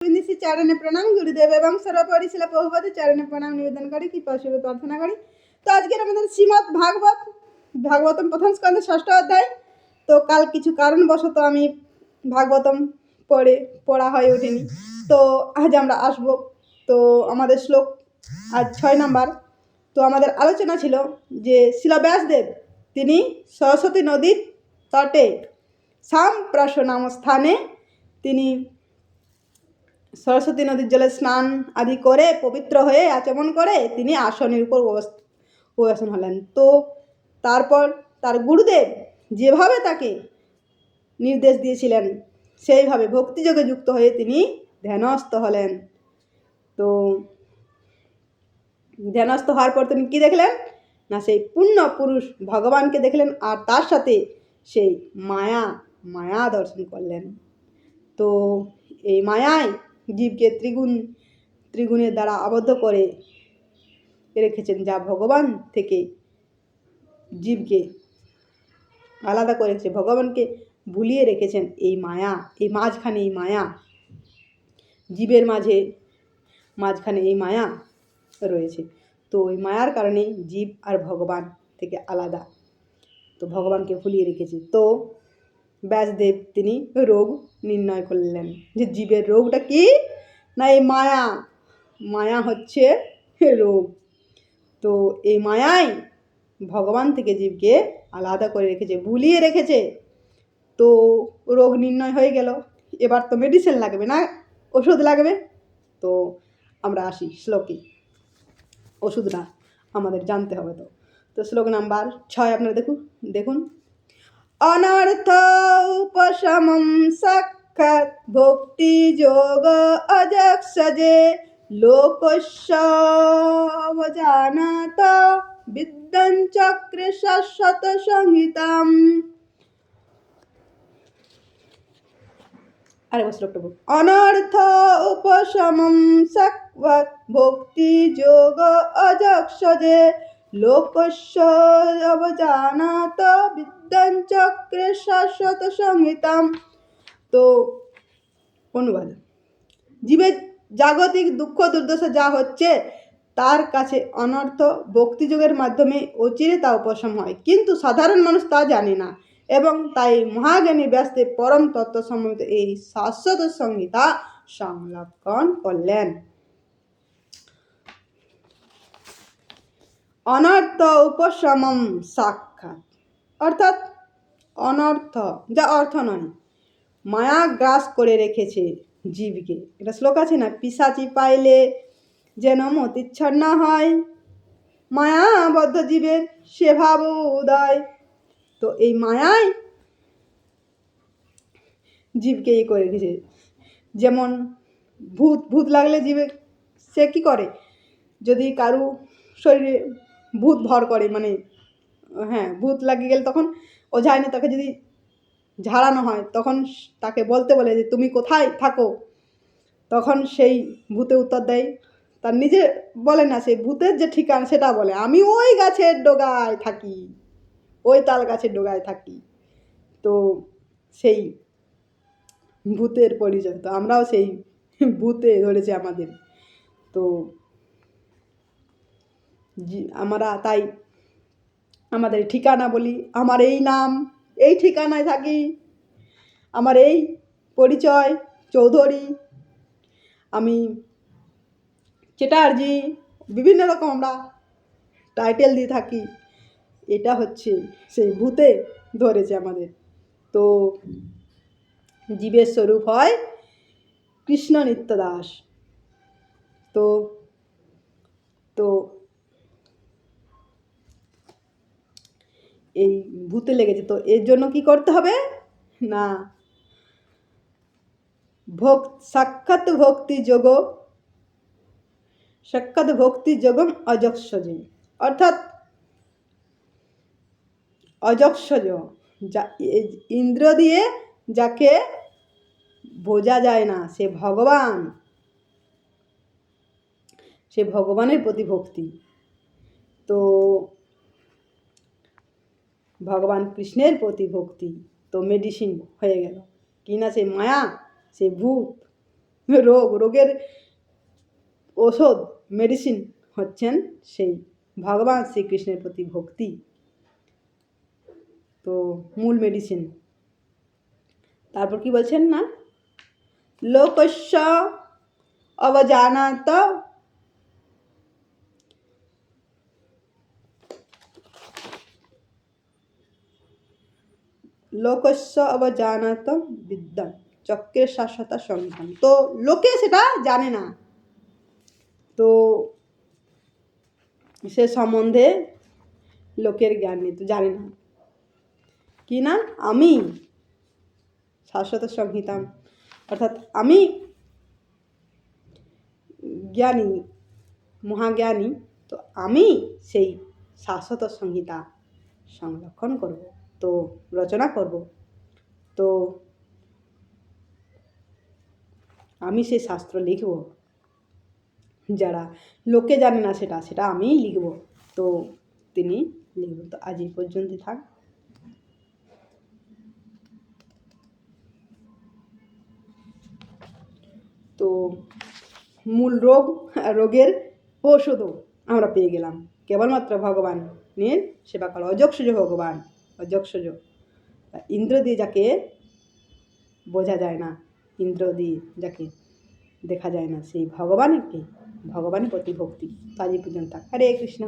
নিশি চরণে প্রণাম গুরুদেব এবং সর্বোপরি শিলা প্রভুপাদের চরণে প্রণাম নিবেদন করি, কৃপা সুরে প্রার্থনা করি। তো আজকের আমাদের শ্রীমদ্ ভাগবতম প্রথম স্কন্ধে 6ষ্ঠ অধ্যায়। তো কাল কিছু কারণবশত আমি ভাগবতম পড়া হয়ে ওঠেনি, তো আজ আমরা আসব। তো আমাদের শ্লোক আজ 6 নাম্বার। তো আমাদের আলোচনা ছিল যে শিলা ব্যাসদেব তিনি সরস্বতী নদীর তটে সাম্প্রাস নাম স্থানে তিনি সরস্বতী নদীর জলে স্নান আদি করে পবিত্র হয়ে আচমন করে তিনি আসনের উপর উপবেশন হলেন। তো তারপর তার গুরুদেব যেভাবে তাকে নির্দেশ দিয়েছিলেন সেইভাবে ভক্তিযোগে যুক্ত হয়ে তিনি ধ্যানস্থ হলেন। তো ধ্যানস্থ হওয়ার পর তিনি কী দেখলেন না, সেই পূর্ণ পুরুষ ভগবানকে দেখলেন আর তার সাথে সেই মায়া দর্শন করলেন। তো এই মায়ায় জীবকে ত্রিগুণের দ্বারা আবদ্ধ করে রেখেছেন, যা ভগবান থেকে জীবকে আলাদা করে রেখেছে, ভগবানকে ভুলিয়ে রেখেছেন এই মায়া। এই মাঝখানে এই মায়া, জীবের মাঝখানে এই মায়া রয়েছে। তো ওই মায়ার কারণে জীব আর ভগবান থেকে আলাদা, তো ভগবানকে ভুলিয়ে রেখেছে। তো ব্যাসদেব তিনি রোগ নির্ণয় করলেন যে জীবের রোগটা কি না, এই মায়া হচ্ছে রোগ। তো এই মায়াই ভগবান থেকে জীবকে আলাদা করে রেখেছে, ভুলিয়ে রেখেছে। তো রোগ নির্ণয় হয়ে গেল, এবার তো মেডিসিন লাগবে না, ওষুধ লাগবে। তো আমরা আসি শ্লোকে, ওষুধটা আমাদের জানতে হবে। তো শ্লোক নাম্বার 6 আপনারা দেখুন। অনর্থ উপশমম সাক্ষাৎ ভক্তি যোগ অজক্ষজে লোকস্য অবজানাত বিদ্যাং চক্রে শাশ্বত সংহিতাম। আরেকবার শ্লোকটা বলুন। অনর্থ উপশমম সাক্ষাৎ ভক্তি যোগ অজক্ষজে লোকস্য অবজানাত বিদ্যাং চক্রে শাশ্বত সংহিতাম। তো অনুবাদ, জীবের জাগতিক দুঃখ দুর্দশা যা হচ্ছে তার কাছে অনর্থ ভক্তিযোগের মাধ্যমে অচিরে তা উপশম হয়, কিন্তু সাধারণ মানুষ তা জানে না এবং তাই মহাজ্ঞানী ব্যাসদেব পরম তত্ত্ব সম্বন্ধে এই শাশ্বত সংহিতা সংরক্ষণ করলেন। অনর্থ উপশমম সাক্ষাৎ অর্থাৎ অনর্থ যা অর্থ নয়, মায়া গ্রাস করে রেখেছে জীবকে। এটা শ্লোক আছে না, পিশাচি পাইলে যেন মতিচ্ছন্ন হয়, মায়াবদ্ধ জীবের সে ভাব উদয়। তো এই মায়াই জীবকে করে রেখেছে। যেমন ভূত লাগলে জীবে সে কী করে, যদি কারু শরীরে ভূত ভর করে, মানে ভূত লাগিয়ে গেলে তখন ওঝায় না, তাকে যদি ঝাড়ানো হয় তখন তাকে বলতে বলে যে তুমি কোথায় থাকো, তখন সেই ভূতে উত্তর দেয়, তার নিজে বলে না, সেই ভূতের যে ঠিকানা সেটা বলে, আমি ওই গাছের ডগায় থাকি, ওই তাল গাছের ডগায় থাকি। তো সেই ভূতের পরিচয়, তো আমরাও সেই ভূতে ধরেছে আমাদের। তো আমরা তাই আমাদের ঠিকানা বলি, আমার এই নাম, এই ঠিকানায় থাকি, আমার এই পরিচয় চৌধুরী, আমি চ্যাটার্জি, বিভিন্ন রকম আমরা টাইটেল দিয়ে থাকি। এটা হচ্ছে সেই ভূতে ধরেছে আমাদের। তো জীবের স্বরূপ হয় কৃষ্ণ নিত্যদাস। তো তো এই ভূতে লেগেছে, তো এর জন্য কি করতে হবে না, সাক্ষাৎ ভক্তি যোগম অজক্ষজে, অর্থাৎ অজক্ষজ যা ইন্দ্র দিয়ে যাকে বোঝা যায় না, সে ভগবানের প্রতি ভক্তি। তো ভগবান কৃষ্ণের প্রতি ভক্তি, তো মেডিসিন হয়ে গেল কি না, সে মায়া, সে ভূত রোগের ওষুধ মেডিসিন হচ্ছেন সেই ভগবান শ্রীকৃষ্ণের প্রতি ভক্তি। তো মূল মেডিসিন। তারপর কি বলছেন না, লোকস্য অবজানাত লোকস্য অবজানাত বিদ্যান চক্রের শাশ্বতা সংহিতাম। তো লোকে সেটা জানে না, তো সে সম্বন্ধে লোকের জ্ঞান নেই, তো জানে না কি না, আমি শাশ্বত সংহিতাম, অর্থাৎ আমি জ্ঞানী, মহাজ্ঞানী, তো আমি সেই শাশ্বত সংহিতা সংরক্ষণ করব, তো রচনা করব, তো আমি সেই শাস্ত্র লিখব। যারা লোকে জানে না সেটা আমি লিখব, তো তিনি লিখব। তো আজ এই পর্যন্তই থাক। তো মূল রোগের ঔষধও আমরা পেয়ে গেলাম, কেবলমাত্র ভগবানের সেবা করা। অযক্ষজ ভগবান, অযক্ষজ, ইন্দ্র দিয়ে যাকে বোঝা যায় না, ইন্দ্র দিয়ে যাকে দেখা যায় না, সেই ভগবানের প্রতি ভক্তি। তো আজ এই পর্যন্ত। হরে কৃষ্ণ।